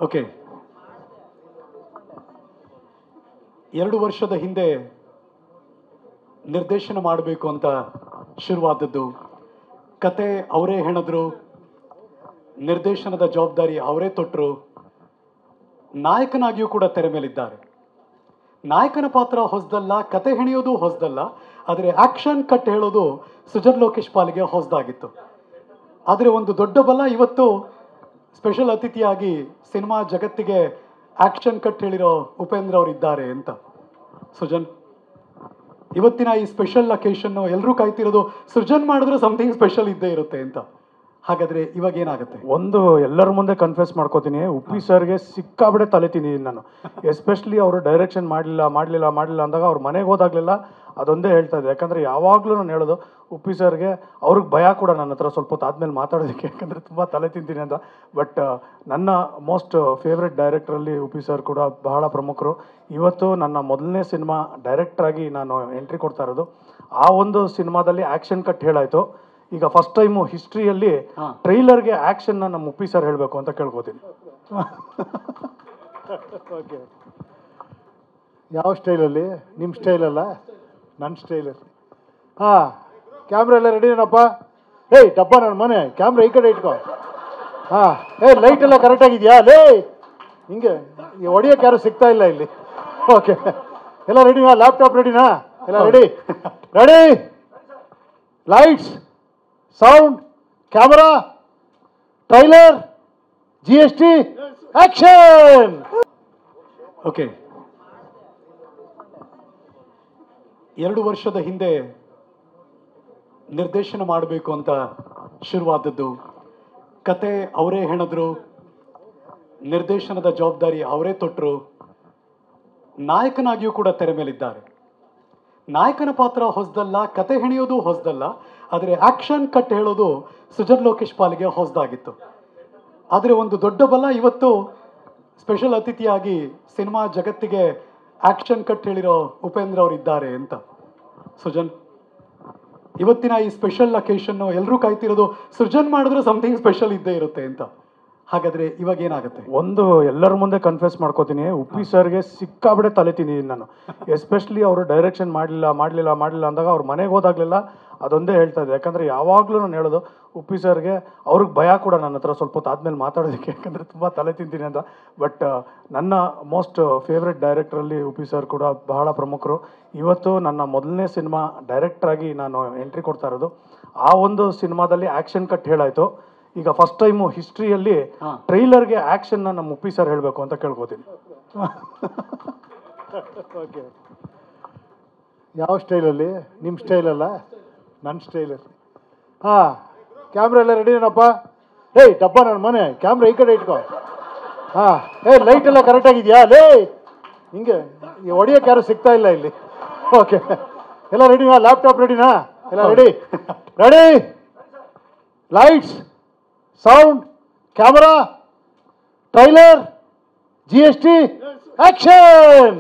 Okay, 2 ವರ್ಷದ ಹಿಂದೆ ನಿರ್ದೇಶನ ಮಾಡಬೇಕು ಅಂತ ಶುರುವಾದದ್ದು. ಕತೆ ಅವರೇ ಹೆಣದ್ರು, ನಿರ್ದೇಶನದ ಜವಾಬ್ದಾರಿ ಅವರೇ ತೊಟ್ಟರು, ನಾಯಕನಾಗಿಯೂ ಕೂಡ ತೆರೆ ಮೇಲಿದ್ದಾರೆ. ನಾಯಕನ ಪಾತ್ರ ಹೊಸದಲ್ಲ, ಕತೆ ಹೆಣೆಯೋದು ಹೊಸದಲ್ಲ, ಆದರೆ ಆಕ್ಷನ್ ಕಟ್ ಹೇಳೋದು ಸುಜನ್ ಲೋಕೇಶ್ ಪಾಲಿಗೆ ಹೊಸದಾಗಿತ್ತು. ಆದರೆ ಒಂದು ದೊಡ್ಡ ಬಲ, ಇವತ್ತು ಸ್ಪೆಷಲ್ ಅತಿಥಿಯಾಗಿ ಸಿನಿಮಾ ಜಗತ್ತಿಗೆ ಆಕ್ಷನ್ ಕಟ್ ಹೇಳಿರೋ ಉಪೇಂದ್ರ ಅವರು ಇದ್ದಾರೆ ಅಂತ. ಸುಜನ್, ಇವತ್ತಿನ ಈ ಸ್ಪೆಷಲ್ ಅಕೇಶನ್ ಎಲ್ಲರೂ ಕಾಯ್ತಿರೋದು, ಸೃಜನ್ ಮಾಡಿದ್ರೆ ಸಮಥಿಂಗ್ ಸ್ಪೆಷಲ್ ಇದ್ದೇ ಇರುತ್ತೆ ಅಂತ. ಹಾಗಾದ್ರೆ ಇವಾಗ ಏನಾಗುತ್ತೆ? ಒಂದು ಎಲ್ಲರ ಮುಂದೆ ಕನ್ಫ್ಯೂಸ್ ಮಾಡ್ಕೋತೀನಿ, ಉಪ್ಪಿ ಸರ್ಗೆ ಸಿಕ್ಕಾಬಿಡೆ ತಲೆ ತಿಂದಿದ್ದೀನಿ ನಾನು. ಎಸ್ಪೆಷಲಿ ಅವರು ಡೈರೆಕ್ಷನ್ ಮಾಡಲಿಲ್ಲ ಅಂದಾಗ ಅವ್ರ ಮನೆಗೆ ಹೋದಾಗಲೆಲ್ಲ ಅದೊಂದೇ ಹೇಳ್ತಾ ಇದೆ. ಯಾಕಂದರೆ ಯಾವಾಗಲೂ ನಾನು ಹೇಳೋದು ಉಪ್ಪಿ ಸರ್ಗೆ, ಅವ್ರಿಗೆ ಭಯ ಕೂಡ ನನ್ನ ಹತ್ರ ಸ್ವಲ್ಪ ಹೊತ್ತು ಆದಮೇಲೆ ಮಾತಾಡೋದಕ್ಕೆ, ಯಾಕಂದರೆ ತುಂಬ ತಲೆ ತಿಂತೀನಿ ಅಂತ. ಬಟ್ ನನ್ನ ಮೋಸ್ಟ್ ಫೇವ್ರೆಟ್ ಡೈರೆಕ್ಟ್ರಲ್ಲಿ ಉಪ್ಪಿ ಸರ್ ಕೂಡ ಬಹಳ ಪ್ರಮುಖರು. ಇವತ್ತು ನನ್ನ ಮೊದಲನೇ ಸಿನಿಮಾ ಡೈರೆಕ್ಟ್ರಾಗಿ ನಾನು ಎಂಟ್ರಿ ಕೊಡ್ತಾ ಇರೋದು. ಆ ಒಂದು ಸಿನಿಮಾದಲ್ಲಿ ಆ್ಯಕ್ಷನ್ ಕಟ್ ಹೇಳಾಯಿತು. ಈಗ ಫಸ್ಟ್ ಟೈಮು ಹಿಸ್ಟ್ರಿಯಲ್ಲಿ ಟ್ರೈಲರ್ಗೆ ಆ್ಯಕ್ಷನ್ನ ನಮ್ಮ ಉಪ್ಪಿ ಸರ್ ಹೇಳಬೇಕು ಅಂತ ಕೇಳ್ಕೊತೀನಿ. ಓಕೆ, ಯಾವ ಸ್ಟೈಲಲ್ಲಿ? ನಿಮ್ಮ ಸ್ಟೈಲಲ್ಲ, ನನ್ನ ಸ್ಟೈಲಲ್ಲಿ. ಹಾಂ, ಕ್ಯಾಮ್ರಾ ಎಲ್ಲ ರೆಡಿ ಏನಪ್ಪ? ಏಯ್ ಡಬ್ಬ, ನನ್ನ ಮನೆ ಕ್ಯಾಮ್ರಾ ಈ ಕಡೆ ಇಟ್ಕೋ. ಹಾಂ, ಲೈಟ್ ಎಲ್ಲ ಕರೆಕ್ಟಾಗಿದೆಯಾ? ಲೇ ಹಿಂಗೆ ಹೊಡಿಯೋಕೆ ಯಾರು ಸಿಗ್ತಾ ಇಲ್ಲ ಇಲ್ಲಿ. ಓಕೆ, ಎಲ್ಲ ರೆಡಿನಾ? ಲ್ಯಾಪ್ಟಾಪ್ ರೆಡಿನಾ? ಎಲ್ಲ ready? Lights, sound, camera, trailer, GST, action! Okay, 2 ವರ್ಷದ ಹಿಂದೆ ನಿರ್ದೇಶನ ಮಾಡಬೇಕು ಅಂತ ಶುರುವಾದದ್ದು. ಕತೆ ಅವರೇ ಹೆಣದ್ರು, ನಿರ್ದೇಶನದ ಜವಾಬ್ದಾರಿ ಅವರೇ ತೊಟ್ಟರು, ನಾಯಕನಾಗಿಯೂ ಕೂಡ ತೆರೆ ಮೇಲಿದ್ದಾರೆ. ನಾಯಕನ ಪಾತ್ರ ಹೊಸದಲ್ಲ, ಕತೆ ಹೆಣೆಯೋದು ಹೊಸದಲ್ಲ, ಆದರೆ ಆಕ್ಷನ್ ಕಟ್ ಹೇಳೋದು ಸುಜನ್ ಲೋಕೇಶ್ ಪಾಲಿಗೆ ಹೊಸದಾಗಿತ್ತು. ಆದರೆ ಒಂದು ದೊಡ್ಡ ಬಲ, ಇವತ್ತು ಸ್ಪೆಷಲ್ ಅತಿಥಿಯಾಗಿ ಸಿನಿಮಾ ಜಗತ್ತಿಗೆ ಆಕ್ಷನ್ ಕಟ್ ಹೇಳಿರೋ ಉಪೇಂದ್ರ ಅವರು ಇದ್ದಾರೆ ಅಂತ. ಸುಜನ್, ಇವತ್ತಿನ ಈ ಸ್ಪೆಷಲ್ ಅಕೇಶನ್ ಎಲ್ಲರೂ ಕಾಯ್ತಿರೋದು, ಸೃಜನ್ ಮಾಡಿದ್ರೆ ಸಮಥಿಂಗ್ ಸ್ಪೆಷಲ್ ಇದ್ದೇ ಇರುತ್ತೆ ಅಂತ. ಹಾಗಾದ್ರೆ ಇವಾಗ ಏನಾಗುತ್ತೆ? ಒಂದು ಎಲ್ಲರ ಮುಂದೆ ಕನ್ಫ್ಯೂಸ್ ಮಾಡ್ಕೋತೀನಿ, ಉಪ್ಪಿ ಸರ್ಗೆ ಸಿಕ್ಕಾಬಿಡೆ ತಲೆ ತಿಂದಿದ್ದೀನಿ ನಾನು. ಎಸ್ಪೆಷಲಿ ಅವರು ಡೈರೆಕ್ಷನ್ ಮಾಡಲಿಲ್ಲ ಅಂದಾಗ ಅವ್ರ ಮನೆಗೆ ಹೋದಾಗಲೆಲ್ಲ ಅದೊಂದೇ ಹೇಳ್ತಾ ಇದೆ. ಯಾಕಂದರೆ ಯಾವಾಗಲೂ ನಾನು ಹೇಳೋದು ಉಪ್ಪಿ ಸರ್ಗೆ, ಅವ್ರಿಗೆ ಭಯ ಕೂಡ ನನ್ನ ಹತ್ರ ಸ್ವಲ್ಪ ಹೊತ್ತು ಆದಮೇಲೆ ಮಾತಾಡೋದಕ್ಕೆ, ಯಾಕಂದರೆ ತುಂಬ ತಲೆ ತಿಂತೀನಿ ಅಂತ. ಬಟ್ ನನ್ನ ಮೋಸ್ಟ್ ಫೇವ್ರೆಟ್ ಡೈರೆಕ್ಟ್ರಲ್ಲಿ ಉಪ್ಪಿ ಸರ್ ಕೂಡ ಬಹಳ ಪ್ರಮುಖರು. ಇವತ್ತು ನನ್ನ ಮೊದಲನೇ ಸಿನಿಮಾ ಡೈರೆಕ್ಟ್ರಾಗಿ ನಾನು ಎಂಟ್ರಿ ಕೊಡ್ತಾ ಇರೋದು. ಆ ಒಂದು ಸಿನಿಮಾದಲ್ಲಿ ಆ್ಯಕ್ಷನ್ ಕಟ್ ಹೇಳಾಯಿತು. ಈಗ ಫಸ್ಟ್ ಟೈಮು ಹಿಸ್ಟ್ರಿಯಲ್ಲಿ ಟ್ರೈಲರ್ಗೆ ಆ್ಯಕ್ಷನ್ನ ನಮ್ಮ ಉಪ್ಪಿ ಸರ್ ಹೇಳಬೇಕು ಅಂತ ಕೇಳ್ಕೊತೀನಿ. ಓಕೆ, ಯಾವ ಸ್ಟೈಲಲ್ಲಿ? ನಿಮ್ಮ ಸ್ಟೈಲಲ್ಲ, ನನ್ನ ಸ್ಟೈಲಲ್ಲಿ. ಹಾಂ, ಕ್ಯಾಮ್ರಾ ಎಲ್ಲ ರೆಡಿ ಏನಪ್ಪ? ಏಯ್ ಡಬ್ಬ, ನನ್ನ ಮನೆ ಕ್ಯಾಮ್ರಾ ಈ ಕಡೆ ಇಟ್ಕೋ. ಹಾಂ, ಲೈಟ್ ಎಲ್ಲ ಕರೆಕ್ಟಾಗಿದೆಯಾ? ಲೇ ಹಿಂಗೆ ಹೊಡಿಯೋಕೆ ಯಾರು ಸಿಗ್ತಾ ಇಲ್ಲ ಇಲ್ಲಿ. ಓಕೆ, ಎಲ್ಲ ರೆಡಿನಾ? ಲ್ಯಾಪ್ಟಾಪ್ ರೆಡಿನಾ? ಎಲ್ಲ ready? Lights, sound, camera, trailer, GST, action!